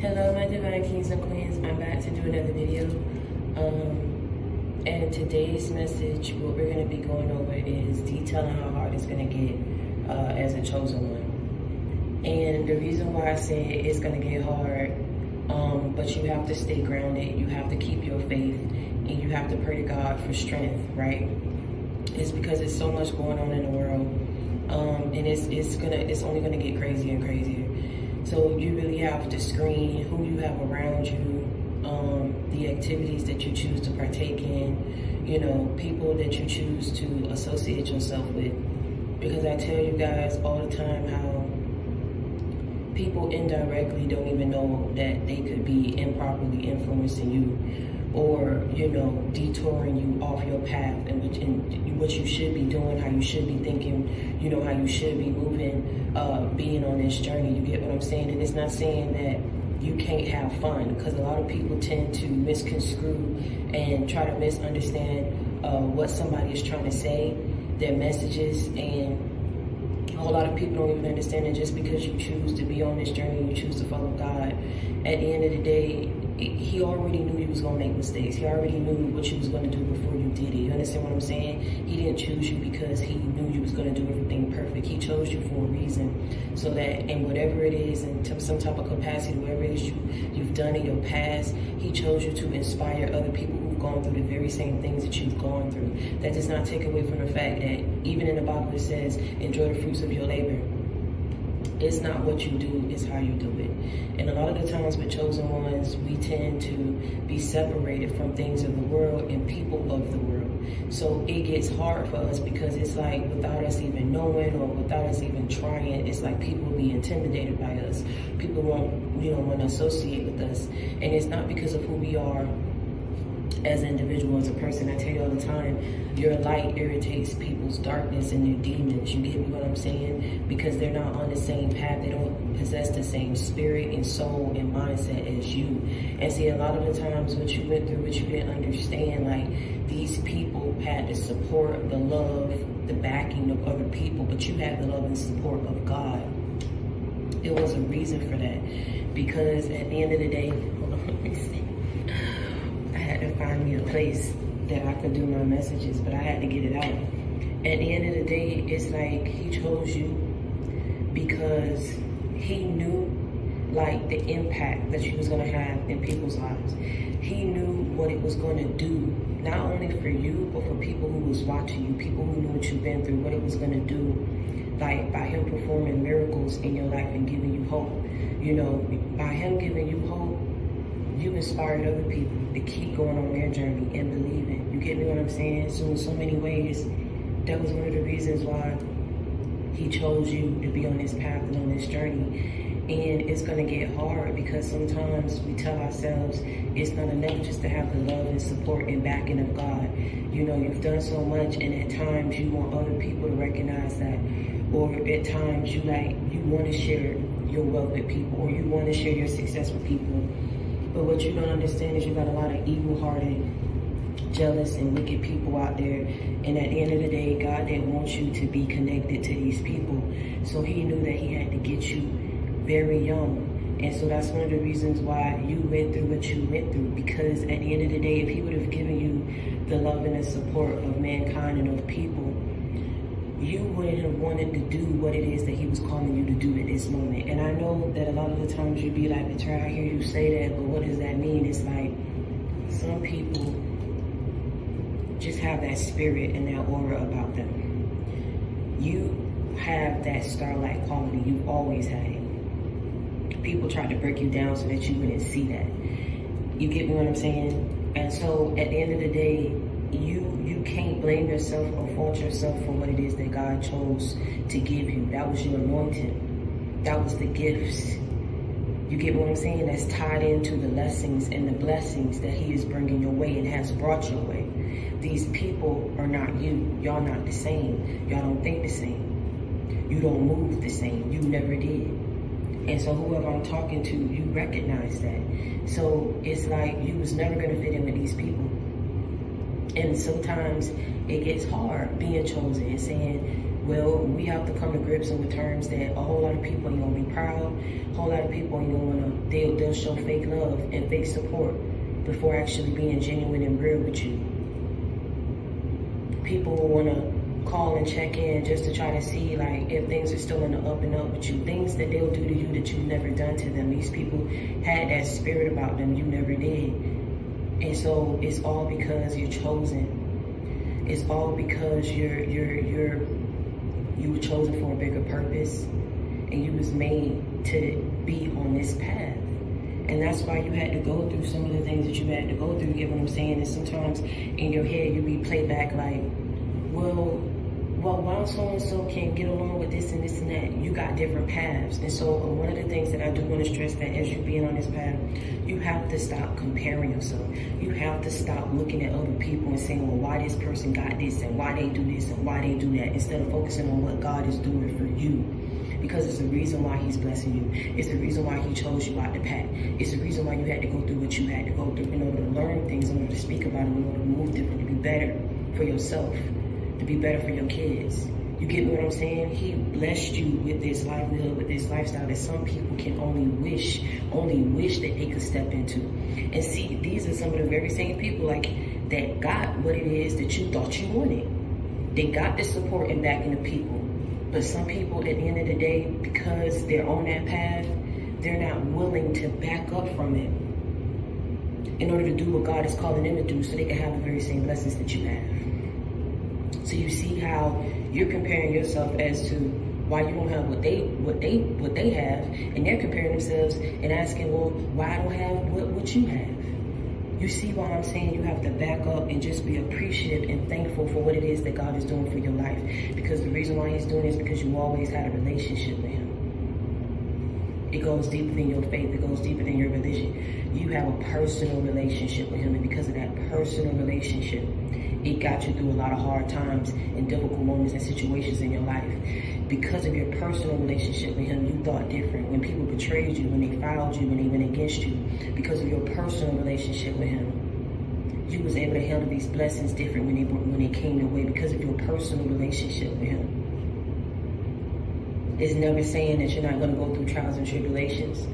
Hello, my divine kings and queens. I'm back to do another video. And today's message, what we're going to be going over is detailing how hard it's going to get as a chosen one. And the reason why I say it's going to get hard, but you have to stay grounded, you have to keep your faith, and you have to pray to God for strength, right? It's because there's so much going on in the world, and it's only going to get crazier and crazier. So you really have to screen who you have around you, the activities that you choose to partake in, you know, people that you choose to associate yourself with. Because I tell you guys all the time how people indirectly don't even know that they could be improperly influencing you, or, you know, detouring you off your path and what you should be doing, how you should be thinking, you know, how you should be moving, being on this journey. You get what I'm saying? And it's not saying that you can't have fun, because a lot of people tend to misconstrue and try to misunderstand what somebody is trying to say, their messages, and a whole lot of people don't even understand that just because you choose to be on this journey, you choose to follow God, at the end of the day, he already knew you was going to make mistakes. He already knew what you was going to do before you did it. You understand what I'm saying? He didn't choose you because he knew you was going to do everything perfect. He chose you for a reason, so that in whatever it is, in some type of capacity, whatever it is you've done in your past, he chose you to inspire other people who've gone through the very same things that you've gone through. That does not take away from the fact that even in the Bible it says, enjoy the fruits of your labor. It's not what you do, it's how you do it. And a lot of the times with chosen ones, we tend to be separated from things of the world and people of the world. So it gets hard for us, because it's like without us even knowing or without us even trying, it's like people will be intimidated by us. People won't, you know, want to associate with us. And it's not because of who we are as an individual, as a person. I tell you all the time, your light irritates people's darkness and their demons. You get me what I'm saying? Because they're not on the same path. They don't possess the same spirit and soul and mindset as you. And see, a lot of the times what you went through, what you didn't understand, like, these people had the support, the love, the backing of other people, but you had the love and support of God. There was a reason for that. Because at the end of the day, hold on, let me see. I had to find me a place that I could do my messages, but I had to get it out. At the end of the day, it's like he chose you because he knew, like, the impact that you was going to have in people's lives. He knew what it was going to do, not only for you, but for people who was watching you, people who knew what you've been through, what it was going to do. Like, by him performing miracles in your life and giving you hope, you know, by him giving you hope, you inspired other people to keep going on their journey and believing. You get me what I'm saying? So in so many ways, that was one of the reasons why he chose you to be on this path and on this journey. And it's going to get hard, because sometimes we tell ourselves it's not enough just to have the love and support and backing of God. You know, you've done so much, and at times you want other people to recognize that. Or at times you want to share your wealth with people, or you want to share your success with people. But what you don't understand is you got a lot of evil-hearted, jealous, and wicked people out there. And at the end of the day, God didn't want you to be connected to these people. So he knew that he had to get you very young. And so that's one of the reasons why you went through what you went through. Because at the end of the day, if he would have given you the love and the support of mankind and of people, you wouldn't have wanted to do what it is that he was calling you to do at this moment. And I know that a lot of the times you'd be like, Betrayal, I hear you say that, but what does that mean? It's like, some people just have that spirit and that aura about them. You have that starlight quality. You've always had it. People tried to break you down so that you wouldn't see that. You get me what I'm saying? And so at the end of the day, you can't blame yourself or fault yourself for what it is that God chose to give you. That was your anointing. That was the gifts. You get what I'm saying? That's tied into the lessons and the blessings that he is bringing your way and has brought your way. These people are not you. Y'all not the same. Y'all don't think the same. You don't move the same. You never did. And so whoever I'm talking to, you recognize that. So it's like you was never going to fit in with these people. And sometimes it gets hard being chosen and saying, Well, we have to come to grips with terms that a whole lot of people ain't gonna be proud. A whole lot of people ain't gonna wanna, they'll show fake love and fake support before actually being genuine and real with you. People will wanna call and check in just to try to see like if things are still in the up and up with you. Things that they'll do to you that you've never done to them. These people had that spirit about them you never did. And so it's all because you're chosen. It's all because you were chosen for a bigger purpose, and you was made to be on this path. And that's why you had to go through some of the things that you had to go through. You get what I'm saying? And sometimes in your head you be played back like, well, while so-and-so can get along with this and this and that, you got different paths. And so one of the things that I do want to stress that as you being on this path, you have to stop comparing yourself. You have to stop looking at other people and saying, well, why this person got this and why they do this and why they do that, instead of focusing on what God is doing for you. Because it's the reason why he's blessing you. It's the reason why he chose you out the pack. It's the reason why you had to go through what you had to go through in order to learn things, in order to speak about it, in order to move different, to be better for yourself, to be better for your kids. You get what I'm saying? He blessed you with this livelihood, with this lifestyle that some people can only wish that they could step into. And see, these are some of the very same people like that got what it is that you thought you wanted. They got the support and backing of people. But some people at the end of the day, because they're on that path, they're not willing to back up from it in order to do what God is calling them to do so they can have the very same blessings that you have. So you see how you're comparing yourself as to why you don't have what they have, and they're comparing themselves and asking, well, why I don't have what you have. You see why I'm saying you have to back up and just be appreciative and thankful for what it is that God is doing for your life. Because the reason why he's doing it is because you always had a relationship with him. It goes deeper than your faith. It goes deeper than your religion. You have a personal relationship with him, and because of that personal relationship, it got you through a lot of hard times and difficult moments and situations in your life. Because of your personal relationship with him, you thought different. When people betrayed you, when they fouled you, when they went against you, because of your personal relationship with him, you was able to handle these blessings different when they came your way because of your personal relationship with him. It's never saying that you're not going to go through trials and tribulations,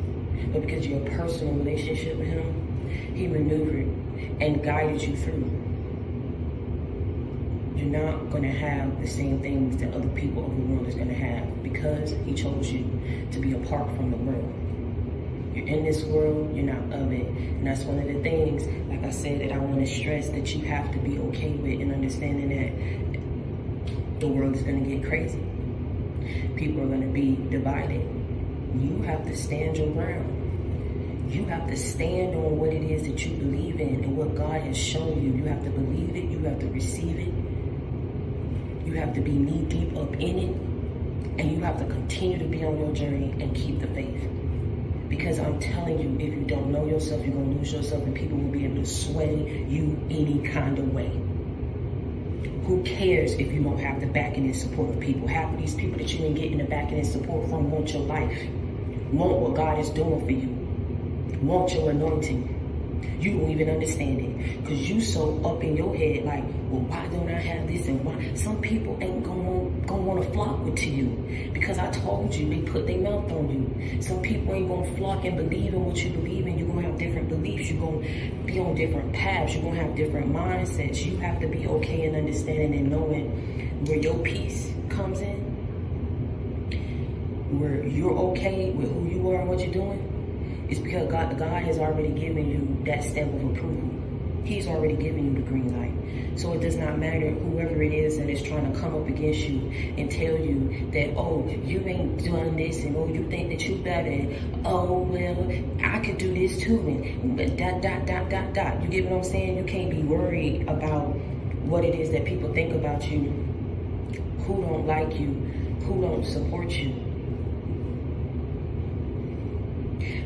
but because of your personal relationship with him, he maneuvered and guided you through. You're not going to have the same things that other people of the world is going to have because he chose you to be apart from the world. You're in this world, you're not of it. And that's one of the things, like I said, that I want to stress that you have to be okay with, and understanding that the world is going to get crazy. People are going to be divided. You have to stand your ground. You have to stand on what it is that you believe in and what God has shown you. You have to believe it. You have to receive it. You have to be knee deep up in it, and you have to continue to be on your journey and keep the faith. Because I'm telling you, if you don't know yourself, you're going to lose yourself, and people will be able to sway you any kind of way. Who cares if you don't have the backing and support of people? Half of these people that you ain't getting the backing and support from want your life, want what God is doing for you, want your anointing. You don't even understand it because you so up in your head like, well, why don't I have this and why? Some people ain't gonna want to flock with to you because I told you, they put their mouth on you. Some people ain't gonna flock and believe in what you believe in. You're gonna have different beliefs. You're gonna be on different paths. You're gonna have different mindsets. You have to be okay and understanding and knowing where your peace comes in, where you're okay with who you are and what you're doing. It's because God has already given you that stamp of approval. He's already given you the green light. So it does not matter whoever it is that is trying to come up against you and tell you that, oh, you ain't doing this, and oh, you think that you better, and oh, well, I could do this too, and dot, dot, dot, dot, dot. You get what I'm saying? You can't be worried about what it is that people think about you, who don't like you, who don't support you.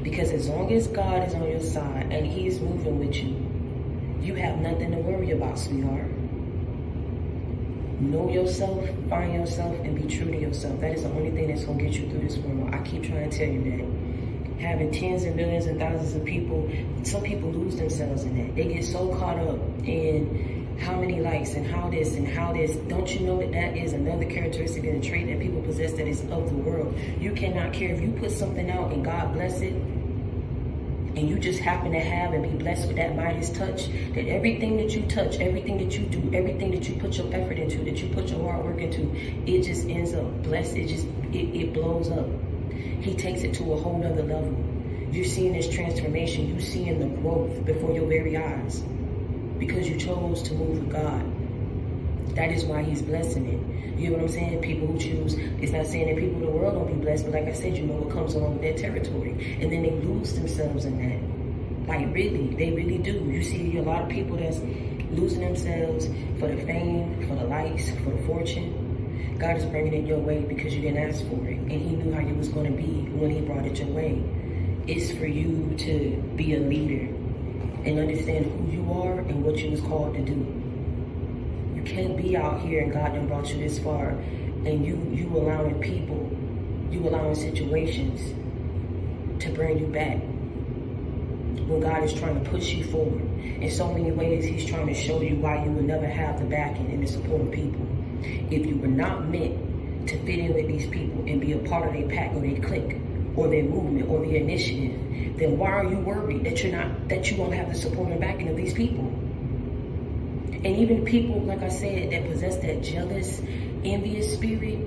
Because as long as God is on your side and he is moving with you, you have nothing to worry about, sweetheart. Know yourself, find yourself, and be true to yourself. That is the only thing that's going to get you through this world. I keep trying to tell you that. Having tens and millions and thousands of people, some people lose themselves in that. They get so caught up in how many likes and how this and how this. Don't you know that that is another characteristic and a trait that people possess that is of the world? You cannot care if you put something out and God bless it, and you just happen to have and be blessed with that Midas touch, that everything that you touch, everything that you do, everything that you put your effort into, that you put your hard work into, it just ends up blessed. It blows up. He takes it to a whole nother level. You're seeing this transformation. You're seeing the growth before your very eyes because you chose to move with God. That is why he's blessing it. You know what I'm saying? People who choose, it's not saying that people in the world don't be blessed, but like I said, you know what comes along with their territory. And then they lose themselves in that. Like really, they really do. You see a lot of people that's losing themselves for the fame, for the likes, for the fortune. God is bringing it your way because you didn't ask for it. And he knew how you was going to be when he brought it your way. It's for you to be a leader and understand who you are and what you was called to do. You can't be out here and God done brought you this far and you allowing people, you allowing situations to bring you back when God is trying to push you forward. In so many ways, he's trying to show you why you will never have the backing and the support of people. If you were not meant to fit in with these people and be a part of their pack or their clique or their movement or their initiative, then why are you worried that you won't have the support and backing of these people? And even people, like I said, that possess that jealous, envious spirit,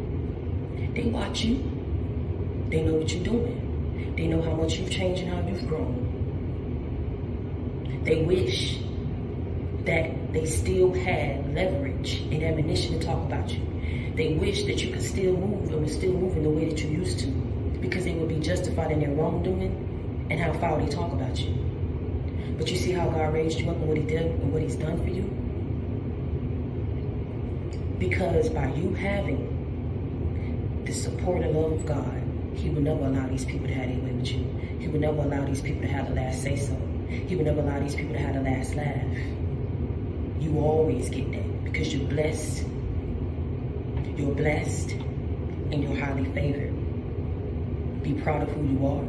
they watch you. They know what you're doing. They know how much you've changed and how you've grown. They wish that they still had leverage and ammunition to talk about you. They wish that you could still move and was still moving the way that you used to, because they would be justified in their wrongdoing and how foul they talk about you. But you see how God raised you up and what he did and what he's done for you? Because by you having the support and love of God, he will never allow these people to have their way with you. He will never allow these people to have the last say-so. He will never allow these people to have the last laugh. You always get that because you're blessed. You're blessed and you're highly favored. Be proud of who you are.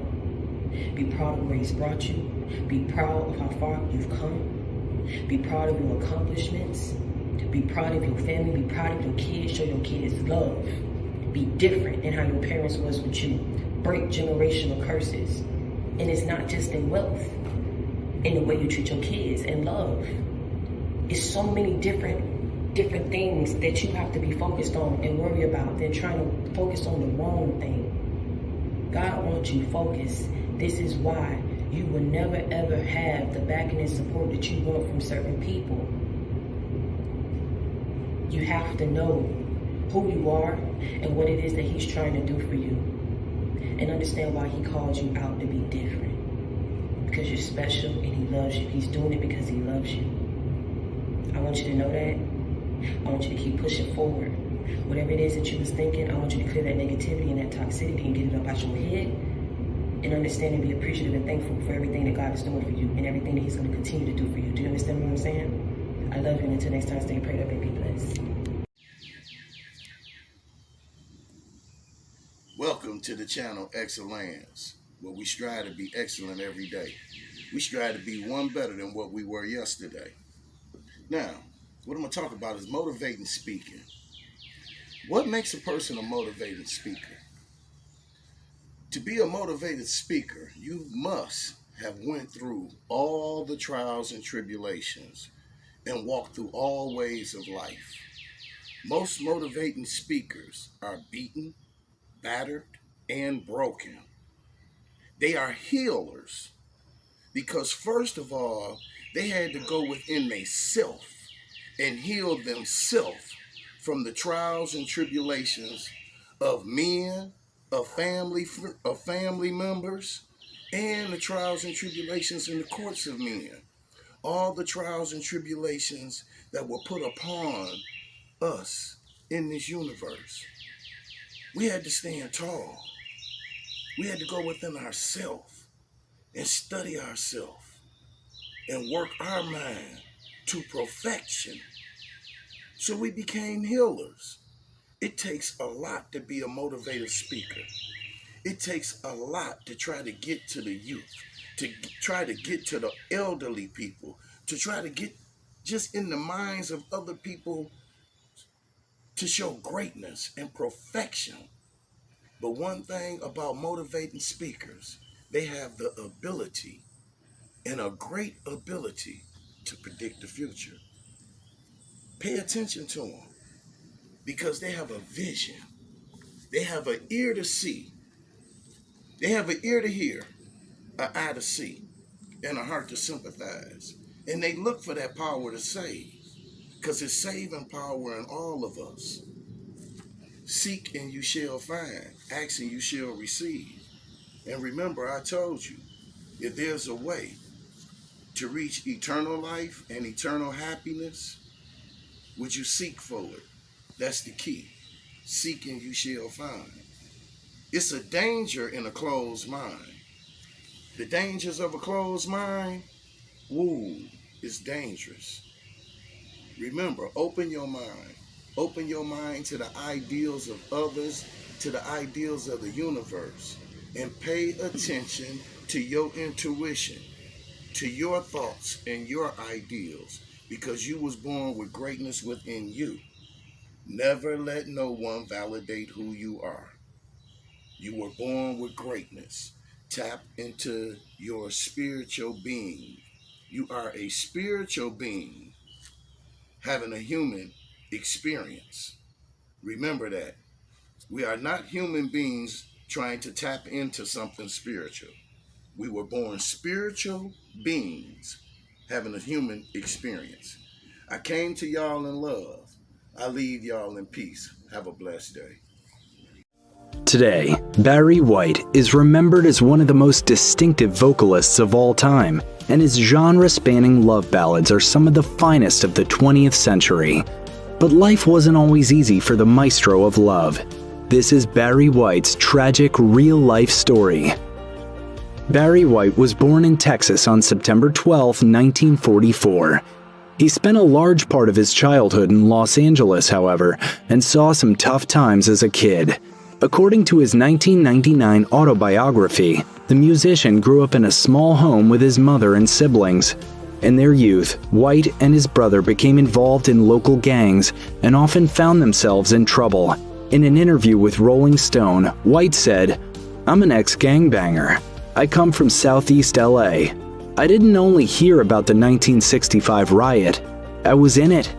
Be proud of where he's brought you. Be proud of how far you've come. Be proud of your accomplishments. Be proud of your family. Be proud of your kids. Show your kids love. Be different in how your parents was with you. Break generational curses. And it's not just in wealth, in the way you treat your kids and love. It's so many different things that you have to be focused on and worry about than trying to focus on the wrong thing. God wants you focused. This is why you will never ever have the backing and support that you want from certain people. You have to know who you are and what it is that he's trying to do for you. And understand why he called you out to be different. Because you're special and he loves you. He's doing it because he loves you. I want you to know that. I want you to keep pushing forward. Whatever it is that you was thinking, I want you to clear that negativity and that toxicity and get it up out your head. And understand and be appreciative and thankful for everything that God is doing for you and everything that he's going to continue to do for you. Do you understand what I'm saying? I love you, and until next time, stay prayed up and be blessed. Welcome to the channel Excellantz'The, where we strive to be excellent every day. We strive to be one better than what we were yesterday. Now, what I'm going to talk about is motivating speaking. What makes a person a motivated speaker? To be a motivated speaker, you must have went through all the trials and tribulations and walked through all ways of life. Most motivating speakers are beaten, battered, and broken. They are healers because first of all, they had to go within themselves and heal themselves from the trials and tribulations of men, of family members, and the trials and tribulations in the courts of men. All the trials and tribulations that were put upon us in this universe. We had to stand tall. We had to go within ourselves and study ourselves and work our mind to perfection. So we became healers. It takes a lot to be a motivated speaker. It takes a lot to try to get to the youth, to try to get to the elderly people, to try to get just in the minds of other people to show greatness and perfection. But one thing about motivating speakers, they have the ability, and a great ability, to predict the future. Pay attention to them because they have a vision. They have an ear to see. They have an ear to hear, an eye to see, and a heart to sympathize. And they look for that power to save, because it's saving power in all of us. Seek and you shall find. Ask and you shall receive. And remember, I told you, if there's a way to reach eternal life and eternal happiness, would you seek for it? That's the key. Seek and you shall find. It's a danger in a closed mind. The dangers of a closed mind, woo, it's dangerous. Remember, open your mind. Open your mind to the ideals of others, to the ideals of the universe, and pay attention to your intuition, to your thoughts and your ideals, because you was born with greatness within you. Never let no one validate who you are. You were born with greatness. Tap into your spiritual being. You are a spiritual being having a human experience. Remember that. We are not human beings trying to tap into something spiritual. We were born spiritual beings having a human experience. I came to y'all in love. I leave y'all in peace. Have a blessed day. Today, Barry White is remembered as one of the most distinctive vocalists of all time, and his genre-spanning love ballads are some of the finest of the 20th century. But life wasn't always easy for the maestro of love. This is Barry White's tragic real-life story. Barry White was born in Texas on September 12, 1944. He spent a large part of his childhood in Los Angeles, however, and saw some tough times as a kid. According to his 1999 autobiography, the musician grew up in a small home with his mother and siblings. In their youth, White and his brother became involved in local gangs and often found themselves in trouble. In an interview with Rolling Stone, White said, "I'm an ex-gangbanger. I come from Southeast LA. I didn't only hear about the 1965 riot, I was in it.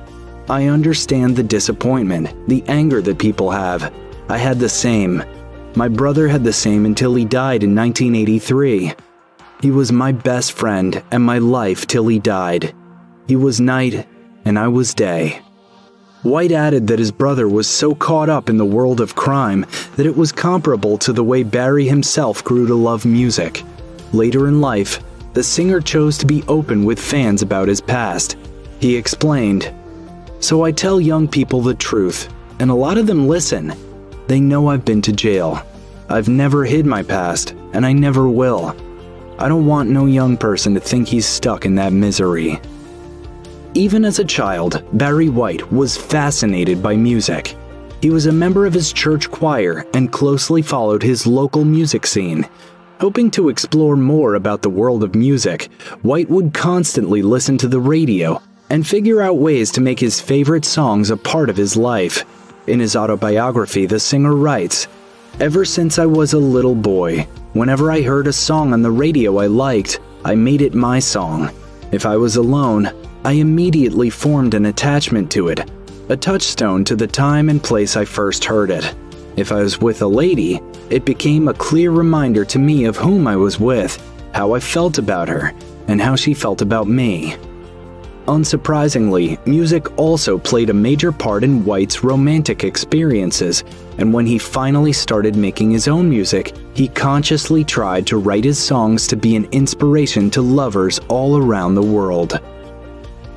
I understand the disappointment, the anger that people have. I had the same. My brother had the same until he died in 1983. He was my best friend and my life till he died. He was night and I was day." White added that his brother was so caught up in the world of crime that it was comparable to the way Barry himself grew to love music. Later in life, the singer chose to be open with fans about his past. He explained, "So I tell young people the truth, and a lot of them listen. They know I've been to jail. I've never hid my past, and I never will. I don't want no young person to think he's stuck in that misery." Even as a child, Barry White was fascinated by music. He was a member of his church choir and closely followed his local music scene. Hoping to explore more about the world of music, White would constantly listen to the radio and figure out ways to make his favorite songs a part of his life. In his autobiography, the singer writes, "Ever since I was a little boy, whenever I heard a song on the radio I liked, I made it my song. If I was alone, I immediately formed an attachment to it, a touchstone to the time and place I first heard it. If I was with a lady, it became a clear reminder to me of whom I was with, how I felt about her, and how she felt about me." Unsurprisingly, music also played a major part in White's romantic experiences, and when he finally started making his own music, he consciously tried to write his songs to be an inspiration to lovers all around the world.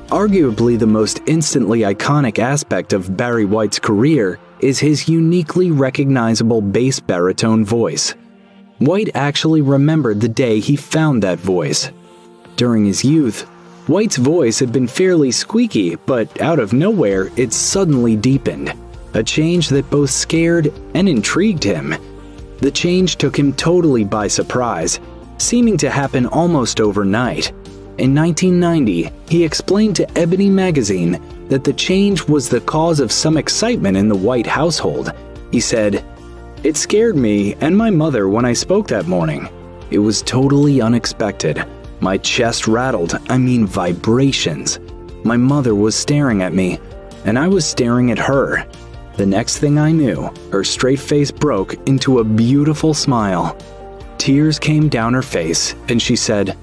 Arguably the most instantly iconic aspect of Barry White's career is his uniquely recognizable bass baritone voice. White actually remembered the day he found that voice. During his youth, White's voice had been fairly squeaky, but out of nowhere, it suddenly deepened, a change that both scared and intrigued him. The change took him totally by surprise, seeming to happen almost overnight. In 1990, he explained to Ebony magazine that the change was the cause of some excitement in the White household. He said, "It scared me and my mother when I spoke that morning. It was totally unexpected. My chest rattled, vibrations. My mother was staring at me, and I was staring at her. The next thing I knew, her straight face broke into a beautiful smile. Tears came down her face, and she said,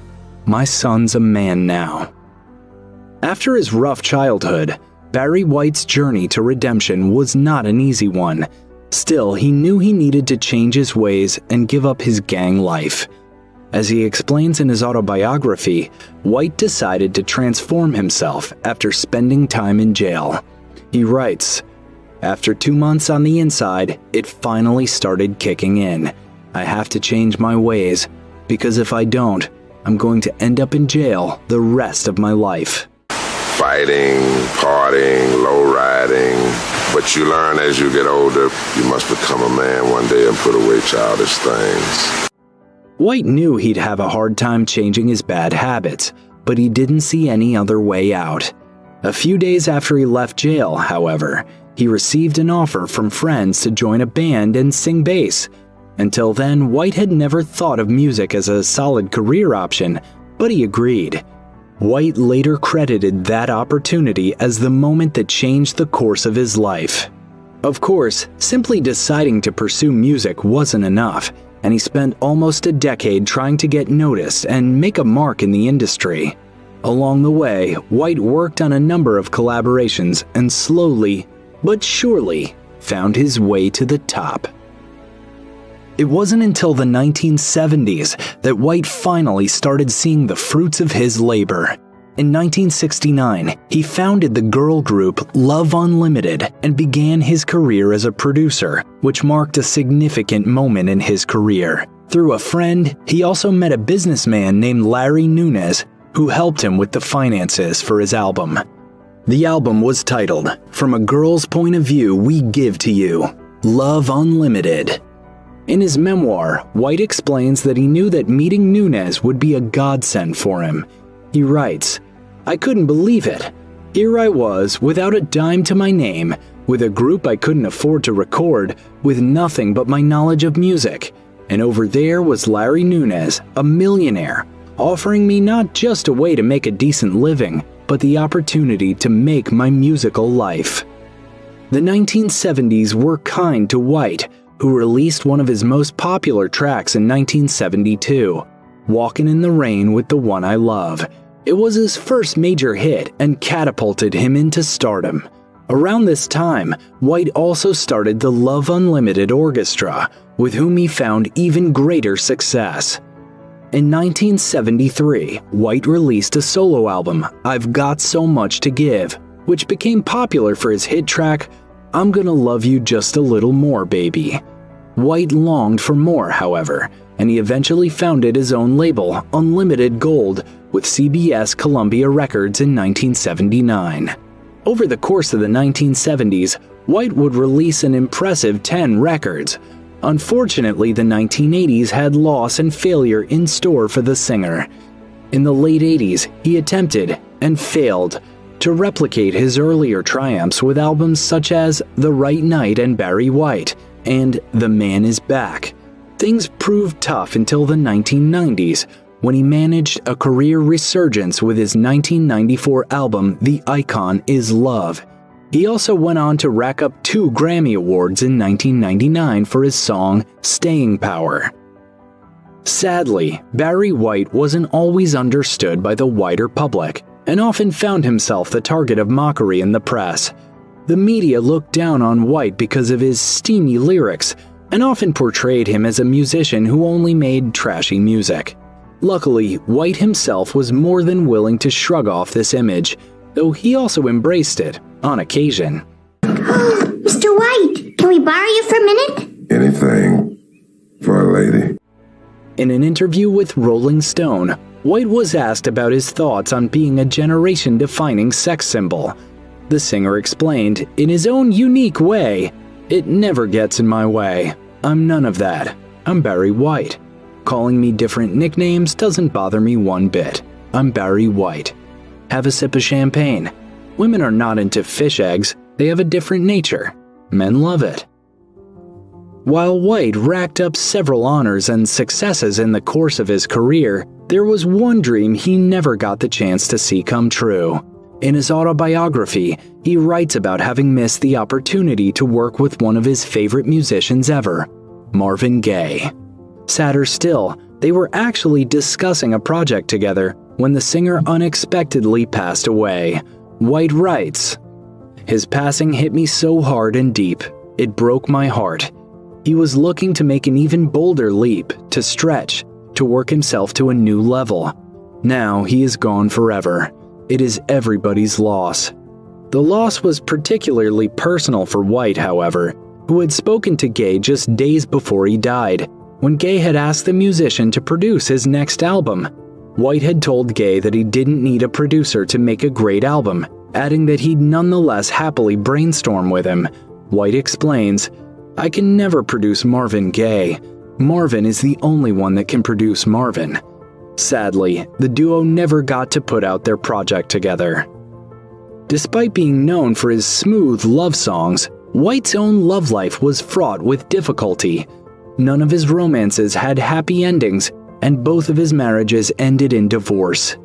'My son's a man now.'" After his rough childhood, Barry White's journey to redemption was not an easy one. Still, he knew he needed to change his ways and give up his gang life. As he explains in his autobiography, White decided to transform himself after spending time in jail. He writes, "After 2 months on the inside, it finally started kicking in. I have to change my ways, because if I don't, I'm going to end up in jail the rest of my life." Fighting, partying, low riding, but you learn as you get older, you must become a man one day and put away childish things. White knew he'd have a hard time changing his bad habits, but he didn't see any other way out. A few days after he left jail, however, he received an offer from friends to join a band and sing bass. Until then, White had never thought of music as a solid career option, but he agreed. White later credited that opportunity as the moment that changed the course of his life. Of course, simply deciding to pursue music wasn't enough, and he spent almost a decade trying to get noticed and make a mark in the industry. Along the way, White worked on a number of collaborations and slowly, but surely, found his way to the top. It wasn't until the 1970s that White finally started seeing the fruits of his labor. In 1969, he founded the girl group Love Unlimited and began his career as a producer, which marked a significant moment in his career. Through a friend, he also met a businessman named Larry Nunez, who helped him with the finances for his album. The album was titled, "From a Girl's Point of View We Give to You, Love Unlimited." In his memoir, White explains that he knew that meeting Nunez would be a godsend for him. He writes, "I couldn't believe it. Here I was, without a dime to my name, with a group I couldn't afford to record, with nothing but my knowledge of music. And over there was Larry Nunez, a millionaire, offering me not just a way to make a decent living, but the opportunity to make my musical life." The 1970s were kind to White, who released one of his most popular tracks in 1972, "Walkin' in the Rain with the One I Love." It was his first major hit and catapulted him into stardom. Around this time, White also started the Love Unlimited Orchestra, with whom he found even greater success. In 1973, White released a solo album, "I've Got So Much to Give," which became popular for his hit track, "I'm Gonna Love You Just a Little More, Baby." White longed for more, however, and he eventually founded his own label, Unlimited Gold, with CBS Columbia Records in 1979. Over the course of the 1970s, White would release an impressive 10 records. Unfortunately, the 1980s had loss and failure in store for the singer. In the late 80s, he attempted, and failed, to replicate his earlier triumphs with albums such as The Right Night and Barry White, and The Man Is Back. Things proved tough until the 1990s, when he managed a career resurgence with his 1994 album The Icon Is Love. He also went on to rack up 2 Grammy Awards in 1999 for his song Staying Power. Sadly, Barry White wasn't always understood by the wider public, and often found himself the target of mockery in the press. The media looked down on White because of his steamy lyrics, and often portrayed him as a musician who only made trashy music. Luckily, White himself was more than willing to shrug off this image, though he also embraced it, on occasion. Oh, Mr. White, can we borrow you for a minute? Anything for a lady. In an interview with Rolling Stone, White was asked about his thoughts on being a generation-defining sex symbol. The singer explained, in his own unique way, "It never gets in my way. I'm none of that. I'm Barry White. Calling me different nicknames doesn't bother me one bit. I'm Barry White. Have a sip of champagne. Women are not into fish eggs, they have a different nature. Men love it. While White racked up several honors and successes in the course of his career, there was one dream he never got the chance to see come true. In his autobiography, he writes about having missed the opportunity to work with one of his favorite musicians ever, Marvin Gaye. Sadder still, they were actually discussing a project together when the singer unexpectedly passed away. White writes, "His passing hit me so hard and deep, it broke my heart. He was looking to make an even bolder leap, to stretch, to work himself to a new level. Now he is gone forever. It is everybody's loss." The loss was particularly personal for White, however, who had spoken to Gaye just days before he died, when Gaye had asked the musician to produce his next album. White had told Gaye that he didn't need a producer to make a great album, adding that he'd nonetheless happily brainstorm with him. White explains, "I can never produce Marvin Gaye. Marvin is the only one that can produce Marvin." Sadly, the duo never got to put out their project together. Despite being known for his smooth love songs, White's own love life was fraught with difficulty. None of his romances had happy endings, and both of his marriages ended in divorce.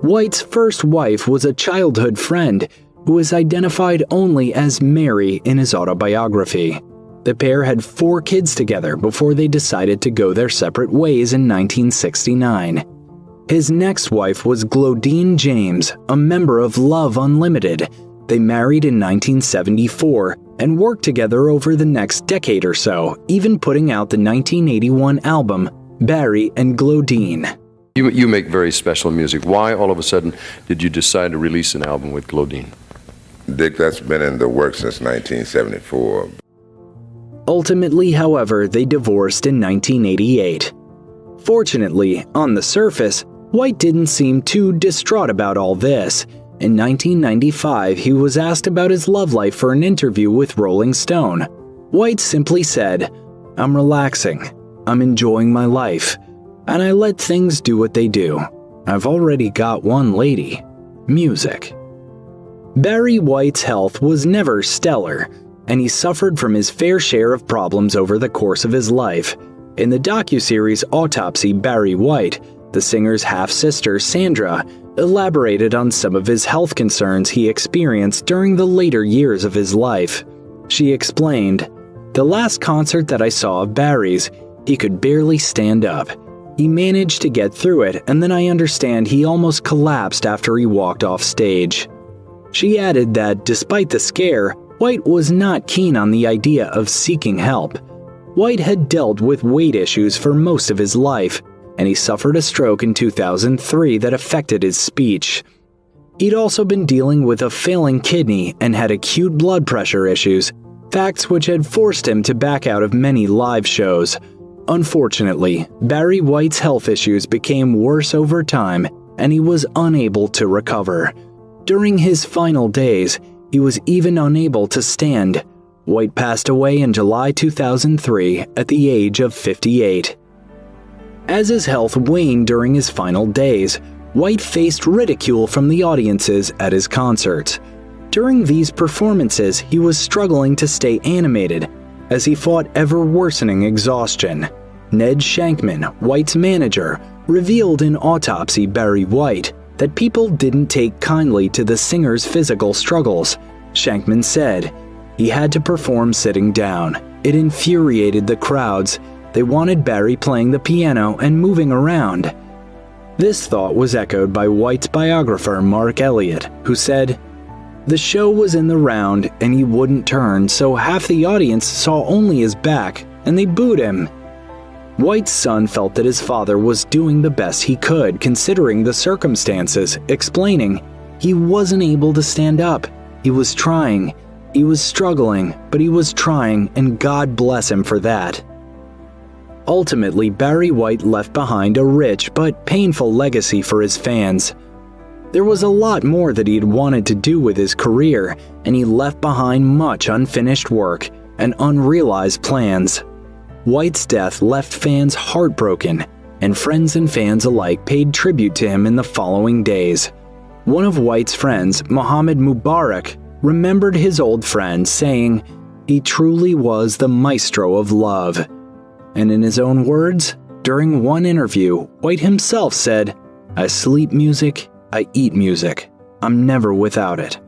White's first wife was a childhood friend who is identified only as Mary in his autobiography. The pair had 4 kids together before they decided to go their separate ways in 1969. His next wife was Glodine James, a member of Love Unlimited. They married in 1974 and worked together over the next decade or so, even putting out the 1981 album, Barry and Glodine. You make very special music. Why all of a sudden did you decide to release an album with Glodine? Dick, that's been in the works since 1974. Ultimately, however, they divorced in 1988. Fortunately, on the surface, White didn't seem too distraught about all this. In 1995, he was asked about his love life for an interview with Rolling Stone. White simply said, "I'm relaxing. I'm enjoying my life. And I let things do what they do. I've already got one lady. Music." Barry White's health was never stellar, and he suffered from his fair share of problems over the course of his life. In the docuseries Autopsy, Barry White, the singer's half-sister Sandra elaborated on some of his health concerns he experienced during the later years of his life. She explained, "The last concert that I saw of Barry's, he could barely stand up. He managed to get through it, and then I understand he almost collapsed after he walked off stage." She added that despite the scare, White was not keen on the idea of seeking help. White had dealt with weight issues for most of his life, and he suffered a stroke in 2003 that affected his speech. He'd also been dealing with a failing kidney and had acute blood pressure issues, facts which had forced him to back out of many live shows. Unfortunately, Barry White's health issues became worse over time, and he was unable to recover. During his final days, he was even unable to stand. White passed away in July 2003 at the age of 58. As his health waned during his final days, White faced ridicule from the audiences at his concerts. During these performances, he was struggling to stay animated as he fought ever-worsening exhaustion. Ned Shankman, White's manager, revealed in Autopsy, Barry White, that people didn't take kindly to the singer's physical struggles. Shankman said, "He had to perform sitting down. It infuriated the crowds. They wanted Barry playing the piano and moving around." This thought was echoed by White's biographer Mark Elliott, who said, "The show was in the round and he wouldn't turn, so half the audience saw only his back and they booed him." White's son felt that his father was doing the best he could considering the circumstances, explaining, "He wasn't able to stand up. He was trying. He was struggling, but he was trying, and God bless him for that." Ultimately, Barry White left behind a rich but painful legacy for his fans. There was a lot more that he'd wanted to do with his career, and he left behind much unfinished work and unrealized plans. White's death left fans heartbroken, and friends and fans alike paid tribute to him in the following days. One of White's friends, Mohammed Mubarak, remembered his old friend, saying, "He truly was the maestro of love." And in his own words, during one interview, White himself said, "I sleep music, I eat music. I'm never without it.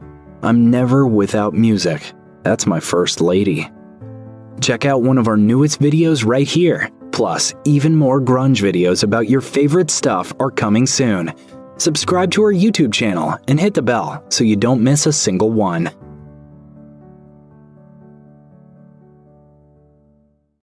I'm never without music. That's my first lady." Check out one of our newest videos right here. Plus, even more grunge videos about your favorite stuff are coming soon. Subscribe to our YouTube channel and hit the bell so you don't miss a single one.